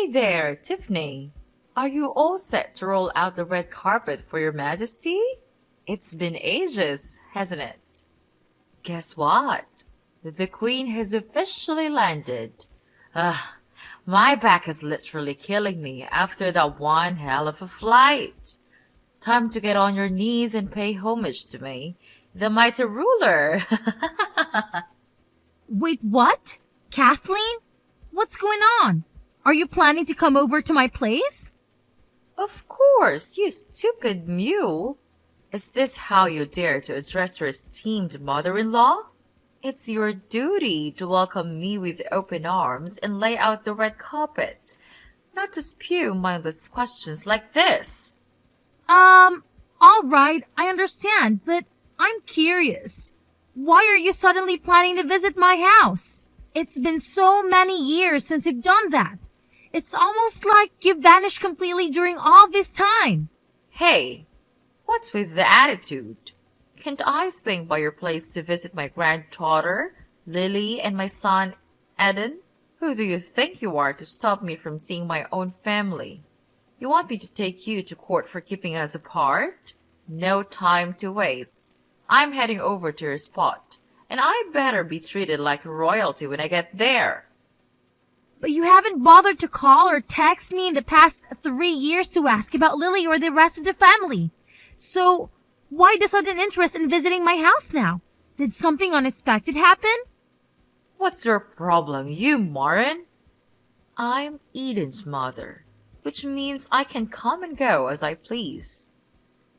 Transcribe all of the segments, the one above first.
Hey there, Tiffany. Are you all set to roll out the red carpet for your majesty? It's been ages, hasn't it? Guess what? The queen has officially landed. Ugh, my back is literally killing me after that one hell of a flight. Time to get on your knees and pay homage to me, the mighty ruler. Wait, what? Kathleen? What's going on? Are you planning to come over to my place? Of course, you stupid mule. Is this how you dare to address your esteemed mother-in-law? It's your duty to welcome me with open arms and lay out the red carpet, not to spew mindless questions like this. All right, I understand, but I'm curious. Why are you suddenly planning to visit my house? It's been so many years since you've done that. It's almost like you've vanished completely during all this time. Hey, what's with the attitude? Can't I swing by your place to visit my granddaughter, Lily, and my son, Eden? Who do you think you are to stop me from seeing my own family? You want me to take you to court for keeping us apart? No time to waste. I'm heading over to your spot, and I better be treated like royalty when I get there. But you haven't bothered to call or text me in the past 3 years to ask about Lily or the rest of the family. So, why the sudden interest in visiting my house now? Did something unexpected happen? What's your problem, you moron? I'm Eden's mother, which means I can come and go as I please.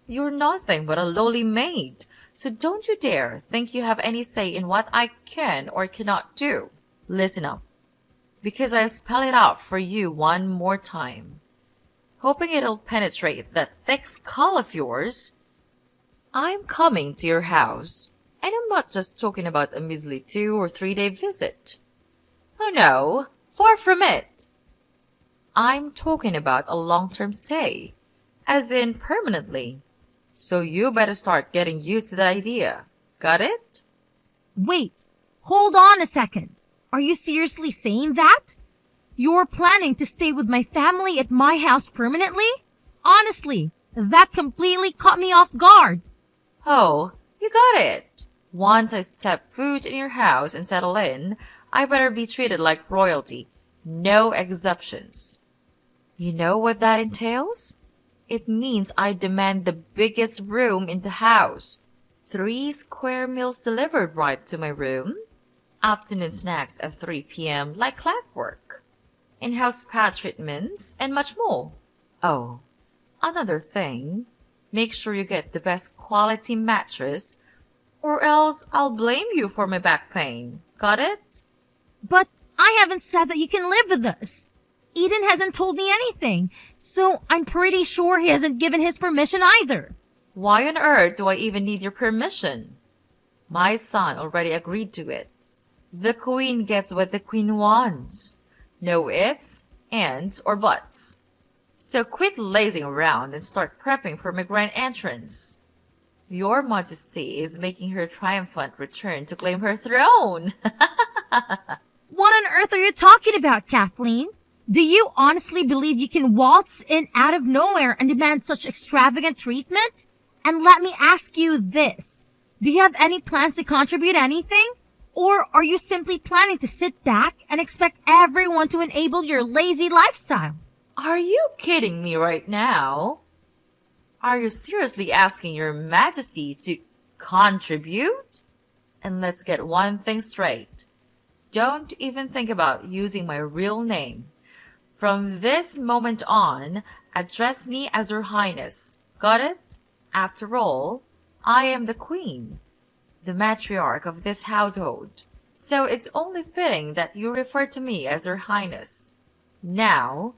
You're nothing but a lowly maid, so don't you dare think you have any say in what I can or cannot do. Listen up, because I spell it out for you one more time, hoping it'll penetrate that thick skull of yours. I'm coming to your house, and I'm not just talking about a measly 2 or 3 day visit. Oh no, far from it. I'm talking about a long-term stay, as in permanently. So you better start getting used to the idea. Got it? Wait, hold on a second. Are you seriously saying that? You're planning to stay with my family at my house permanently? Honestly, that completely caught me off guard. Oh, you got it. Once I step foot in your house and settle in, I better be treated like royalty. No exceptions. You know what that entails? It means I demand the biggest room in the house. 3 square meals delivered right to my room. Afternoon snacks at 3 p.m. like clockwork. In-house spa treatments, and much more. Oh, another thing. Make sure you get the best quality mattress, or else I'll blame you for my back pain. Got it? But I haven't said that you can live with us. Eden hasn't told me anything, so I'm pretty sure he hasn't given his permission either. Why on earth do I even need your permission? My son already agreed to it. The queen gets what the queen wants. No ifs, ands, or buts. So quit lazing around and start prepping for my grand entrance. Your Majesty is making her triumphant return to claim her throne. What on earth are you talking about, Kathleen? Do you honestly believe you can waltz in out of nowhere and demand such extravagant treatment? And let me ask you this. Do you have any plans to contribute anything? Or are you simply planning to sit back and expect everyone to enable your lazy lifestyle? Are you kidding me right now? Are you seriously asking your Majesty to contribute? And let's get one thing straight. Don't even think about using my real name. From this moment on, address me as Her Highness. Got it? After all, I am the queen, the matriarch of this household. So it's only fitting that you refer to me as Her Highness. Now,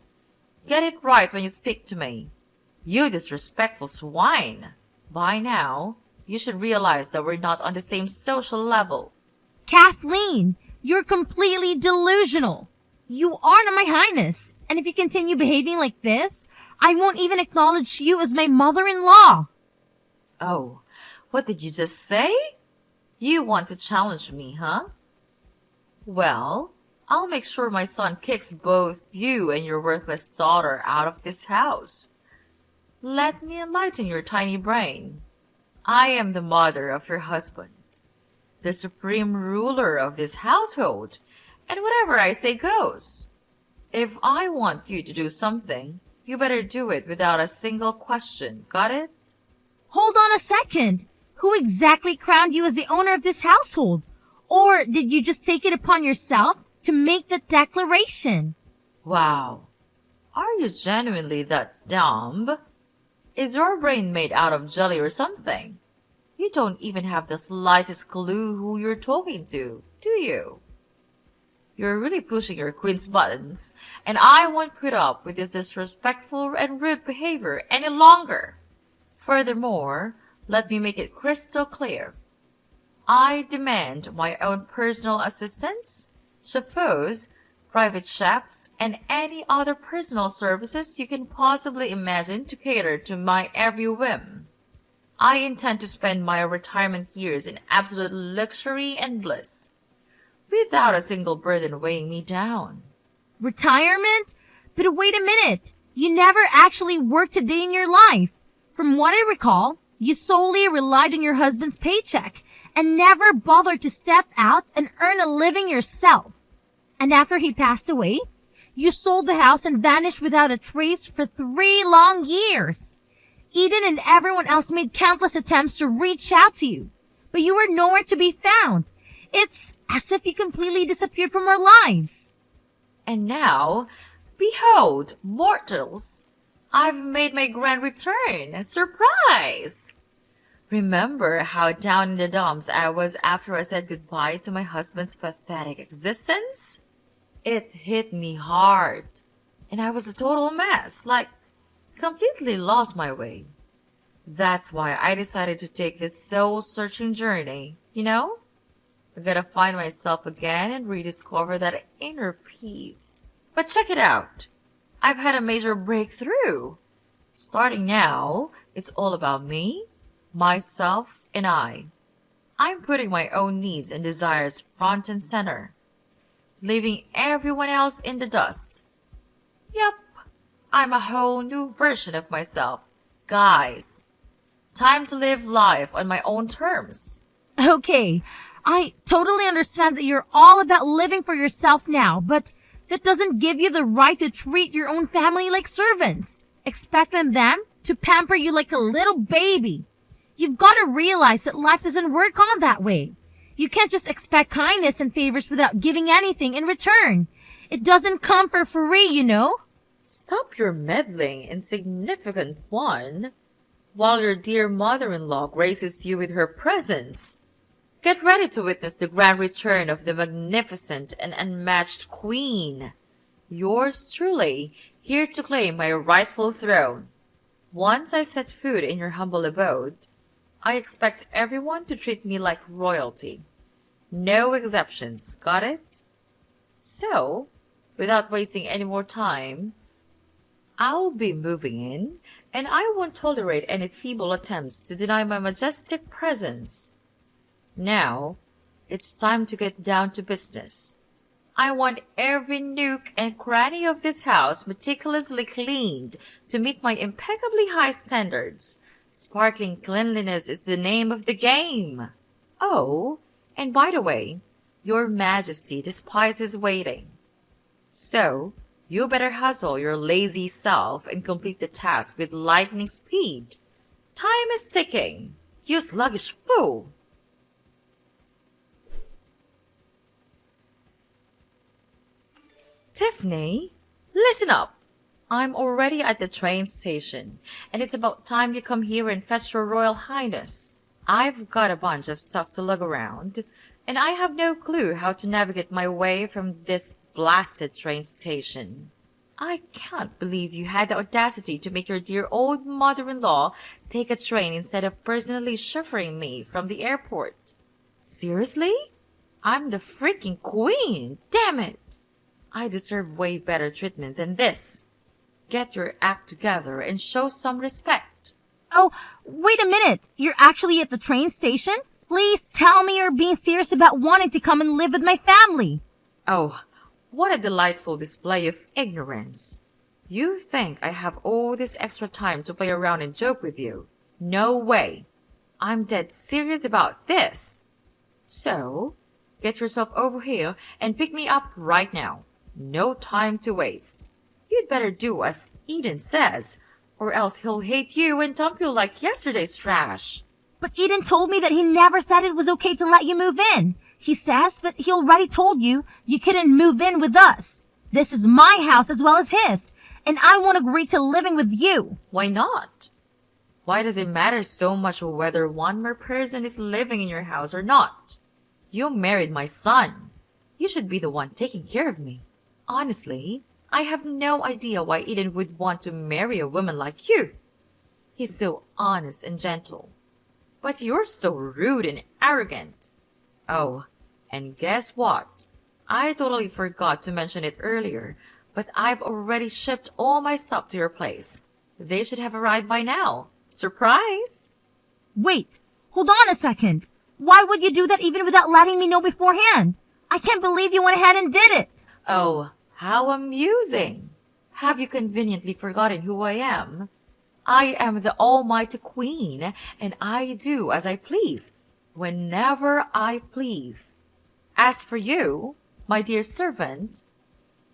get it right when you speak to me. You disrespectful swine. By now, you should realize that we're not on the same social level. Kathleen, you're completely delusional. You are not my highness, and if you continue behaving like this, I won't even acknowledge you as my mother-in-law. Oh, what did you just say? You want to challenge me, huh? Well, I'll make sure my son kicks both you and your worthless daughter out of this house. Let me enlighten your tiny brain. I am the mother of your husband, the supreme ruler of this household, and whatever I say goes. If I want you to do something, you better do it without a single question. Got it? Hold on a second. Who exactly crowned you as the owner of this household? Or did you just take it upon yourself to make the declaration? Wow. Are you genuinely that dumb? Is your brain made out of jelly or something? You don't even have the slightest clue who you're talking to, do you? You're really pushing your queen's buttons, and I won't put up with this disrespectful and rude behavior any longer. Furthermore, let me make it crystal clear. I demand my own personal assistants, chauffeurs, private chefs, and any other personal services you can possibly imagine to cater to my every whim. I intend to spend my retirement years in absolute luxury and bliss, without a single burden weighing me down. Retirement? But wait a minute. You never actually worked a day in your life. From what I recall, you solely relied on your husband's paycheck and never bothered to step out and earn a living yourself. And after he passed away, you sold the house and vanished without a trace for 3 long years. Eden and everyone else made countless attempts to reach out to you, but you were nowhere to be found. It's as if you completely disappeared from our lives. And now, behold, mortals, I've made my grand return. Surprise! Remember how down in the dumps I was after I said goodbye to my husband's pathetic existence? It hit me hard, and I was a total mess, like completely lost my way. That's why I decided to take this soul-searching journey, you know? I gotta find myself again and rediscover that inner peace. But check it out. I've had a major breakthrough. Starting now, it's all about me, myself, and I. I'm putting my own needs and desires front and center, leaving everyone else in the dust. Yep, I'm a whole new version of myself. Guys, time to live life on my own terms. Okay, I totally understand that you're all about living for yourself now, but that doesn't give you the right to treat your own family like servants, expecting them to pamper you like a little baby. You've got to realize that life doesn't work on that way. You can't just expect kindness and favors without giving anything in return. It doesn't come for free, you know? Stop your meddling, insignificant one, while your dear mother-in-law graces you with her presence. Get ready to witness the grand return of the magnificent and unmatched queen. Yours truly, here to claim my rightful throne. Once I set foot in your humble abode, I expect everyone to treat me like royalty. No exceptions, got it? So, without wasting any more time, I'll be moving in, and I won't tolerate any feeble attempts to deny my majestic presence. Now, it's time to get down to business. I want every nook and cranny of this house meticulously cleaned to meet my impeccably high standards. Sparkling cleanliness is the name of the game. Oh, and by the way, your Majesty despises waiting. So, you better hustle your lazy self and complete the task with lightning speed. Time is ticking, you sluggish fool. Tiffany, listen up. I'm already at the train station, and it's about time you come here and fetch your Royal Highness. I've got a bunch of stuff to lug around, and I have no clue how to navigate my way from this blasted train station. I can't believe you had the audacity to make your dear old mother-in-law take a train instead of personally chauffeuring me from the airport. Seriously? I'm the freaking queen, damn it! I deserve way better treatment than this. Get your act together and show some respect. Oh, wait a minute. You're actually at the train station? Please tell me you're being serious about wanting to come and live with my family. Oh, What a delightful display of ignorance. You think I have all this extra time to play around and joke with you? No way. I'm dead serious about this. So, get yourself over here and pick me up right now. No time to waste. You'd better do as Eden says, or else he'll hate you and dump you like yesterday's trash. But Eden told me that he never said it was okay to let you move in. He says, but he already told you you couldn't move in with us. This is my house as well as his, and I won't agree to living with you. Why not? Why does it matter so much whether one more person is living in your house or not? You married my son. You should be the one taking care of me. Honestly, I have no idea why Eden would want to marry a woman like you. He's so honest and gentle. But you're so rude and arrogant. Oh, and guess what? I totally forgot to mention it earlier, but I've already shipped all my stuff to your place. They should have arrived by now. Surprise! Wait, hold on a second. Why would you do that even without letting me know beforehand? I can't believe you went ahead and did it. Oh, how amusing. Have you conveniently forgotten who I am? I am the Almighty Queen, and I do as I please, whenever I please. As for you, my dear servant,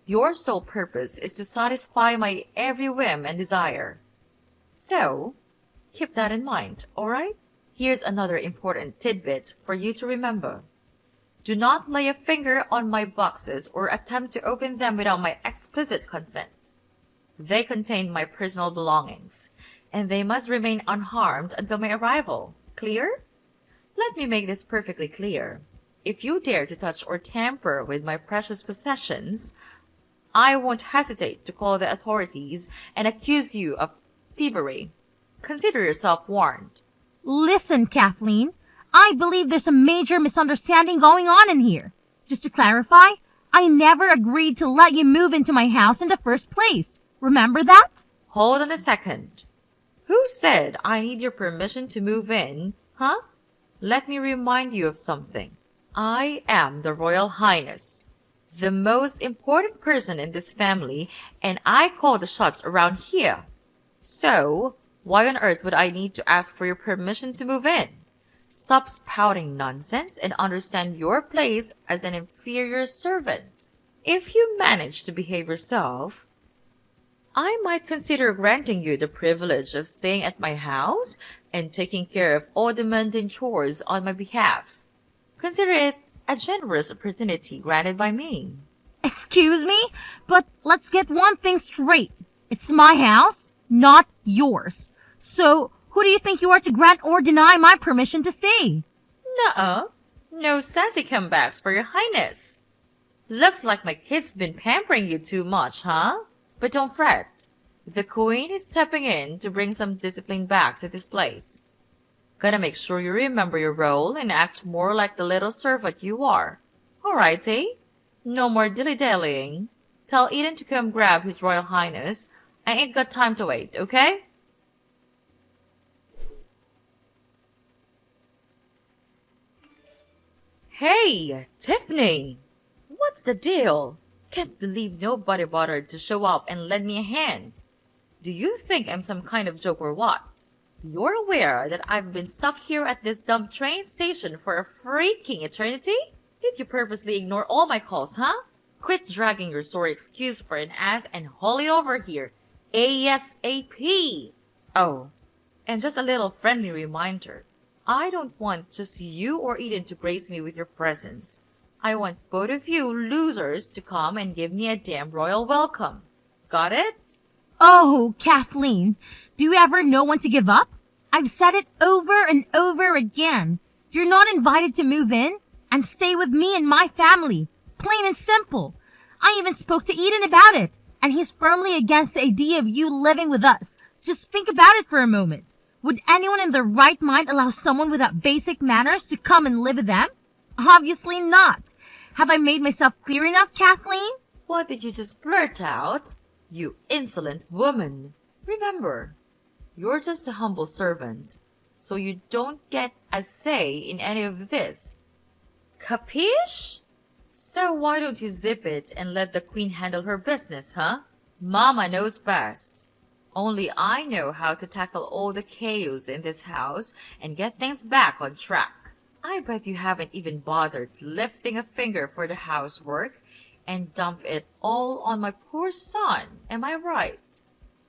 your sole purpose is to satisfy my every whim and desire. So, keep that in mind, all right? Here's another important tidbit for you to remember. Do not lay a finger on my boxes or attempt to open them without my explicit consent. They contain my personal belongings, and they must remain unharmed until my arrival. Clear? Let me make this perfectly clear. If you dare to touch or tamper with my precious possessions, I won't hesitate to call the authorities and accuse you of thievery. Consider yourself warned. Listen, Kathleen, I believe there's a major misunderstanding going on in here. Just to clarify, I never agreed to let you move into my house in the first place. Remember that? Hold on a second. Who said I need your permission to move in, huh? Let me remind you of something. I am the Royal Highness, the most important person in this family, and I call the shots around here. So, why on earth would I need to ask for your permission to move in? Stop spouting nonsense and understand your place as an inferior servant. If you manage to behave yourself, I might consider granting you the privilege of staying at my house and taking care of all the mundane chores on my behalf. Consider it a generous opportunity granted by me. Excuse me, but let's get one thing straight. It's my house, not yours. So, who do you think you are to grant or deny my permission to stay? Nuh-uh. No sassy comebacks for your highness. Looks like my kid's been pampering you too much, huh? But don't fret. The queen is stepping in to bring some discipline back to this place. Gonna make sure you remember your role and act more like the little servant you are. Alrighty. No more dilly-dallying. Tell Eden to come grab his royal highness. I ain't got time to wait, okay? Hey, Tiffany! What's the deal? Can't believe nobody bothered to show up and lend me a hand. Do you think I'm some kind of joke or what? You're aware that I've been stuck here at this dumb train station for a freaking eternity? Did you purposely ignore all my calls, huh? Quit dragging your sorry excuse for an ass and haul it over here. ASAP! Oh, and just a little friendly reminder. I don't want just you or Eden to grace me with your presence. I want both of you losers to come and give me a damn royal welcome. Got it? Oh, Kathleen, do you ever know when to give up? I've said it over and over again. You're not invited to move in and stay with me and my family. Plain and simple. I even spoke to Eden about it, and he's firmly against the idea of you living with us. Just think about it for a moment. Would anyone in their right mind allow someone without basic manners to come and live with them? Obviously not. Have I made myself clear enough, Kathleen? What did you just blurt out? You insolent woman. Remember, you're just a humble servant, so you don't get a say in any of this. Capiche? So why don't you zip it and let the queen handle her business, huh? Mama knows best. Only I know how to tackle all the chaos in this house and get things back on track. I bet you haven't even bothered lifting a finger for the housework and dump it all on my poor son, am I right?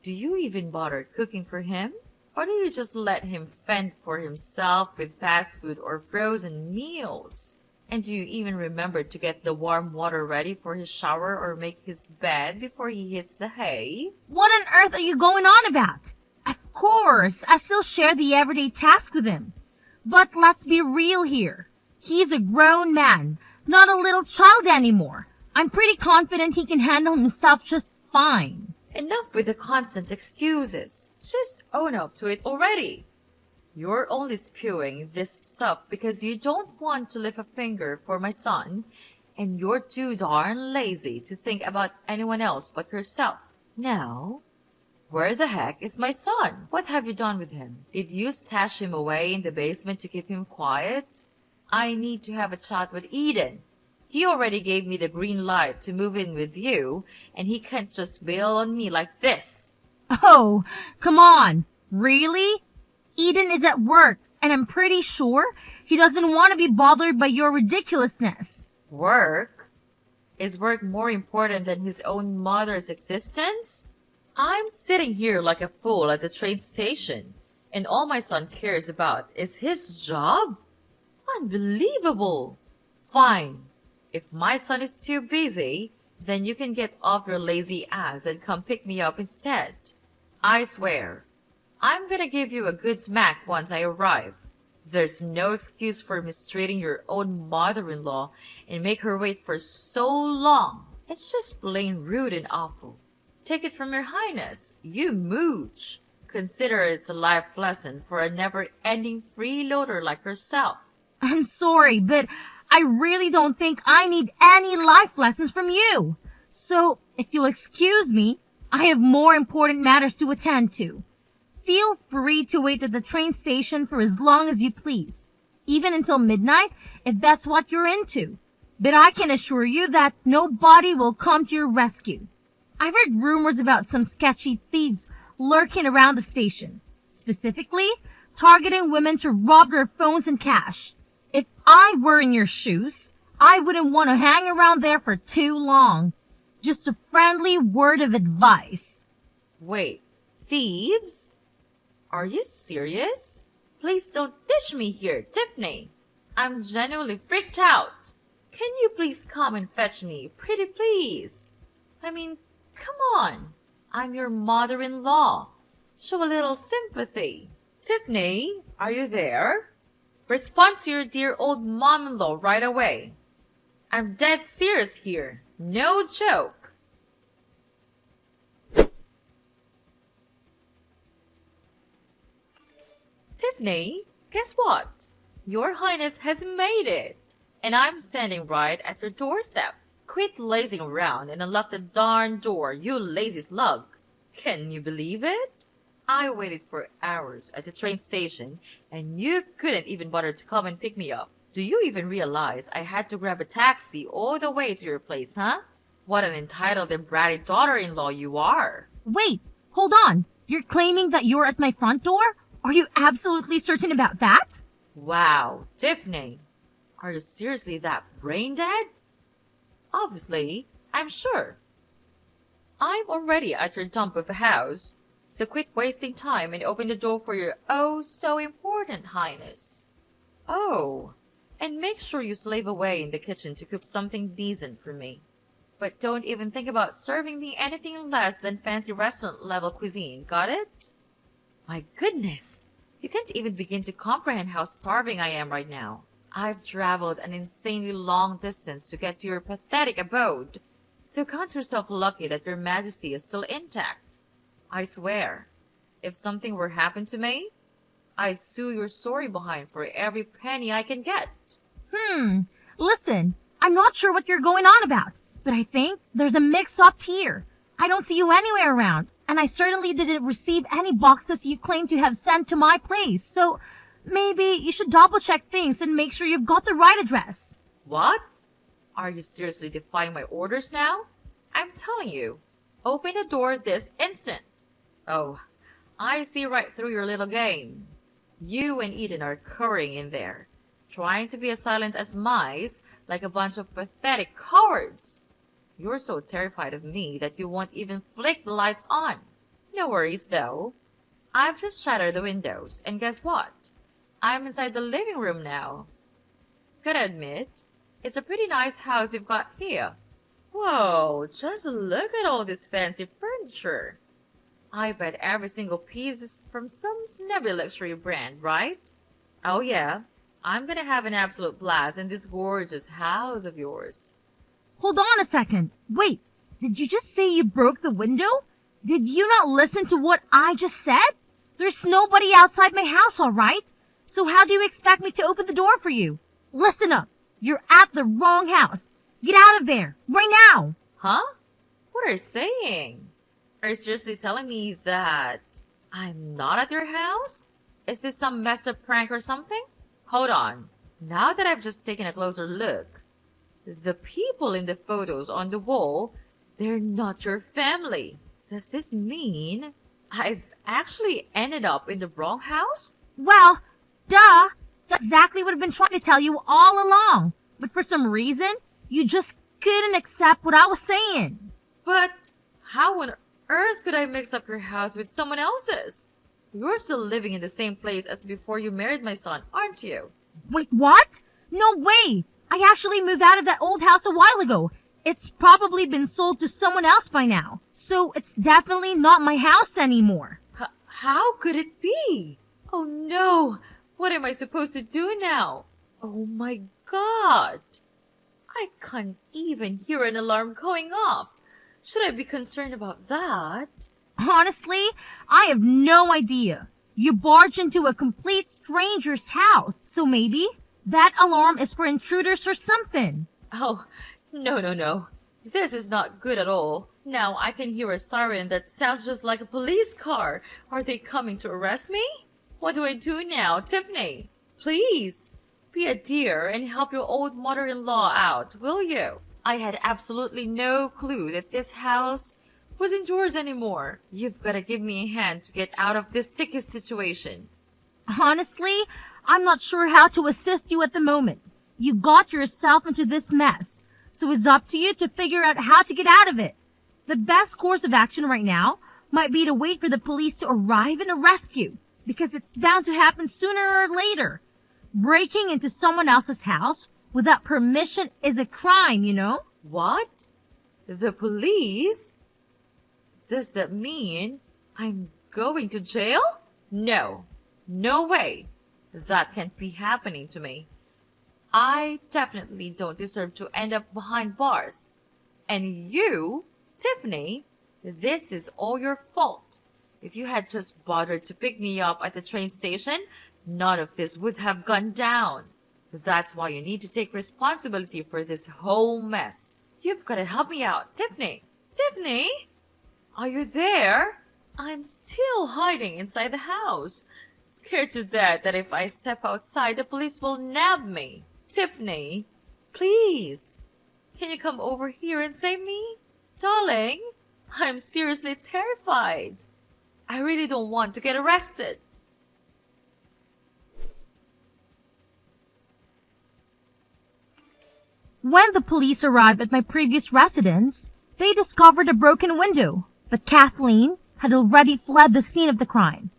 Do you even bother cooking for him? Or do you just let him fend for himself with fast food or frozen meals? And do you even remember to get the warm water ready for his shower or make his bed before he hits the hay? What on earth are you going on about? Of course, I still share the everyday tasks with him. But let's be real here. He's a grown man, not a little child anymore. I'm pretty confident he can handle himself just fine. Enough with the constant excuses. Just own up to it already. You're only spewing this stuff because you don't want to lift a finger for my son, and you're too darn lazy to think about anyone else but yourself. Now, where the heck is my son? What have you done with him? Did you stash him away in the basement to keep him quiet? I need to have a chat with Eden. He already gave me the green light to move in with you, and he can't just bail on me like this. Oh, come on. Really? Eden is at work, and I'm pretty sure he doesn't want to be bothered by your ridiculousness. Work? Is work more important than his own mother's existence? I'm sitting here like a fool at the train station, and all my son cares about is his job? Unbelievable! Fine. If my son is too busy, then you can get off your lazy ass and come pick me up instead. I swear, I'm gonna give you a good smack once I arrive. There's no excuse for mistreating your own mother-in-law and make her wait for so long. It's just plain rude and awful. Take it from your highness, you mooch. Consider it's a life lesson for a never-ending freeloader like herself. I'm sorry, but I really don't think I need any life lessons from you. So, if you'll excuse me, I have more important matters to attend to. Feel free to wait at the train station for as long as you please, even until midnight if that's what you're into. But I can assure you that nobody will come to your rescue. I've heard rumors about some sketchy thieves lurking around the station, specifically targeting women to rob their phones and cash. If I were in your shoes, I wouldn't want to hang around there for too long. Just a friendly word of advice. Wait, thieves? Are you serious? Please don't dish me here, Tiffany. I'm genuinely freaked out. Can you please come and fetch me, pretty please? I mean, come on. I'm your mother-in-law. Show a little sympathy. Tiffany, are you there? Respond to your dear old mom-in-law right away. I'm dead serious here. No joke. Tiffany, guess what? Your Highness has made it. And I'm standing right at your doorstep. Quit lazing around and unlock the darn door, you lazy slug. Can you believe it? I waited for hours at the train station, and you couldn't even bother to come and pick me up. Do you even realize I had to grab a taxi all the way to your place, huh? What an entitled and bratty daughter-in-law you are. Wait, hold on. You're claiming that you're at my front door? Are you absolutely certain about that? Wow, Tiffany, are you seriously that brain dead? Obviously, I'm sure. I'm already at your dump of a house, so quit wasting time and open the door for your oh-so-important highness. Oh, and make sure you slave away in the kitchen to cook something decent for me. But don't even think about serving me anything less than fancy restaurant-level cuisine, got it? My goodness, you can't even begin to comprehend how starving I am right now. I've traveled an insanely long distance to get to your pathetic abode, so count yourself lucky that your majesty is still intact. I swear, if something were happened to me, I'd sue your sorry behind for every penny I can get. Listen, I'm not sure what you're going on about, but I think there's a mix-up here. I don't see you anywhere around, and I certainly didn't receive any boxes you claim to have sent to my place, so maybe you should double-check things and make sure you've got the right address. What? Are you seriously defying my orders now? I'm telling you, open the door this instant. Oh, I see right through your little game. You and Eden are currying in there, trying to be as silent as mice, like a bunch of pathetic cowards. You're so terrified of me that you won't even flick the lights on. No worries, though. I've just shattered the windows, and guess what? I'm inside the living room now. Gotta admit, it's a pretty nice house you've got here. Whoa, just look at all this fancy furniture. I bet every single piece is from some snobby luxury brand, right? Oh yeah, I'm gonna have an absolute blast in this gorgeous house of yours. Hold on a second. Wait, did you just say you broke the window? Did you not listen to what I just said? There's nobody outside my house, all right? So how do you expect me to open the door for you? Listen up. You're at the wrong house. Get out of there, right now. Huh? What are you saying? Are you seriously telling me that I'm not at your house? Is this some messed up prank or something? Hold on. Now that I've just taken a closer look, the people in the photos on the wall, they're not your family. Does this mean I've actually ended up in the wrong house? Well, duh. That's exactly what I've been trying to tell you all along. But for some reason, you just couldn't accept what I was saying. But how on earth could I mix up your house with someone else's? You're still living in the same place as before you married my son, aren't you? Wait, what? No way. I actually moved out of that old house a while ago. It's probably been sold to someone else by now. So it's definitely not my house anymore. How could it be? Oh no! What am I supposed to do now? Oh my god! I can't even hear an alarm going off. Should I be concerned about that? Honestly, I have no idea. You barged into a complete stranger's house, so maybe that alarm is for intruders or something. Oh, no. This is not good at all. Now I can hear a siren that sounds just like a police car. Are they coming to arrest me? What do I do now, Tiffany? Please, be a dear and help your old mother-in-law out, will you? I had absolutely no clue that this house wasn't yours anymore. You've got to give me a hand to get out of this sticky situation. Honestly, I'm not sure how to assist you at the moment. You got yourself into this mess, so it's up to you to figure out how to get out of it. The best course of action right now might be to wait for the police to arrive and arrest you, because it's bound to happen sooner or later. Breaking into someone else's house without permission is a crime, you know? What? The police? Does that mean I'm going to jail? No. No way. That can't be happening to me. I definitely don't deserve to end up behind bars. And you, Tiffany, this is all your fault. If you had just bothered to pick me up at the train station, none of this would have gone down. That's why you need to take responsibility for this whole mess. You've got to help me out, Tiffany. Tiffany? Are you there? I'm still hiding inside the house. Scared to death that if I step outside, the police will nab me. Tiffany, please. Can you come over here and save me? Darling, I'm seriously terrified. I really don't want to get arrested. When the police arrived at my previous residence, they discovered a broken window, but Kathleen had already fled the scene of the crime.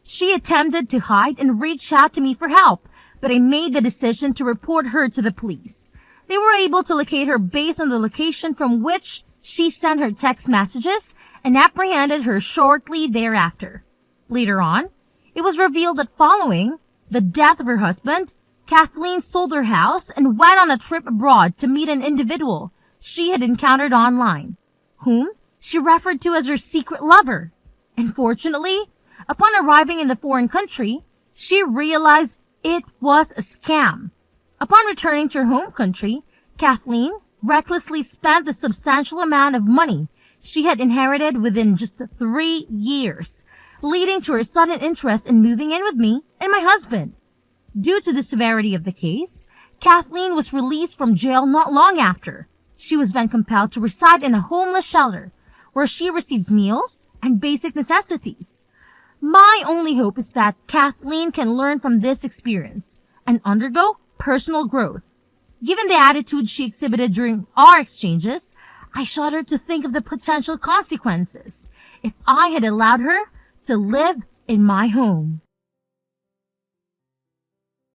She attempted to hide and reached out to me for help, but I made the decision to report her to the police. They were able to locate her based on the location from which she sent her text messages and apprehended her shortly thereafter. Later on, it was revealed that following the death of her husband, Kathleen sold her house and went on a trip abroad to meet an individual she had encountered online, whom she referred to as her secret lover. Unfortunately, upon arriving in the foreign country, she realized it was a scam. Upon returning to her home country, Kathleen recklessly spent the substantial amount of money she had inherited within just 3 years, leading to her sudden interest in moving in with me and my husband. Due to the severity of the case, Kathleen was released from jail not long after. She was then compelled to reside in a homeless shelter where she receives meals and basic necessities. My only hope is that Kathleen can learn from this experience and undergo personal growth. Given the attitude she exhibited during our exchanges, I shudder to think of the potential consequences if I had allowed her to live in my home.